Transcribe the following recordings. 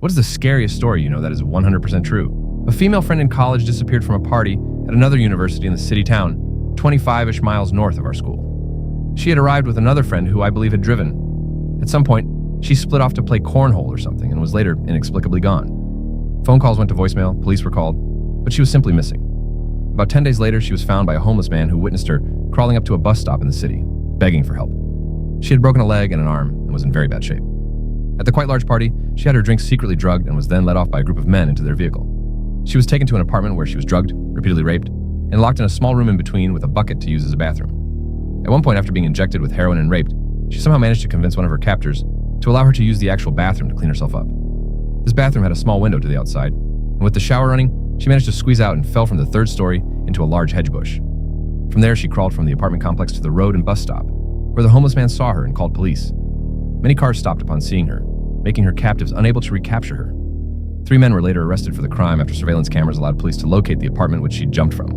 What is the scariest story you know that is 100% true? A female friend in college disappeared from a party at another university in the city town, 25-ish miles north of our school. She had arrived with another friend who I believe had driven. At some point, she split off to play cornhole or something and was later inexplicably gone. Phone calls went to voicemail, police were called, but she was simply missing. About 10 days later, she was found by a homeless man who witnessed her crawling up to a bus stop in the city, begging for help. She had broken a leg and an arm and was in very bad shape. At the quite large party, she had her drinks secretly drugged and was then led off by a group of men into their vehicle. She was taken to an apartment where she was drugged, repeatedly raped, and locked in a small room in between with a bucket to use as a bathroom. At one point, after being injected with heroin and raped, she somehow managed to convince one of her captors to allow her to use the actual bathroom to clean herself up. This bathroom had a small window to the outside, and with the shower running, she managed to squeeze out and fell from the third story into a large hedge bush. From there, she crawled from the apartment complex to the road and bus stop, where the homeless man saw her and called police. Many cars stopped upon seeing her, making her captives unable to recapture her. 3 men were later arrested for the crime after surveillance cameras allowed police to locate the apartment which she jumped from.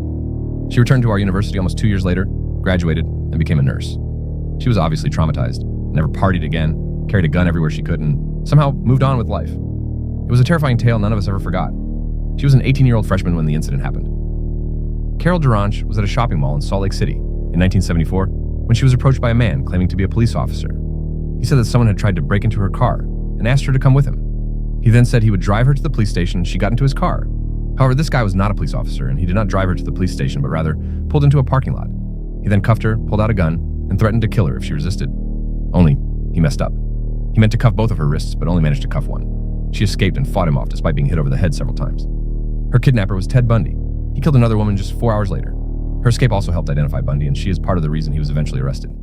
She returned to our university almost 2 years later, graduated, and became a nurse. She was obviously traumatized, never partied again, carried a gun everywhere she could, and somehow moved on with life. It was a terrifying tale none of us ever forgot. She was an 18-year-old freshman when the incident happened. Carol Durange was at a shopping mall in Salt Lake City in 1974 when she was approached by a man claiming to be a police officer. He said that someone had tried to break into her car and asked her to come with him. He then said he would drive her to the police station and she got into his car. However, this guy was not a police officer and he did not drive her to the police station but rather pulled into a parking lot. He then cuffed her, pulled out a gun, and threatened to kill her if she resisted. Only, he messed up. He meant to cuff both of her wrists but only managed to cuff one. She escaped and fought him off despite being hit over the head several times. Her kidnapper was Ted Bundy. He killed another woman just 4 hours later. Her escape also helped identify Bundy and she is part of the reason he was eventually arrested.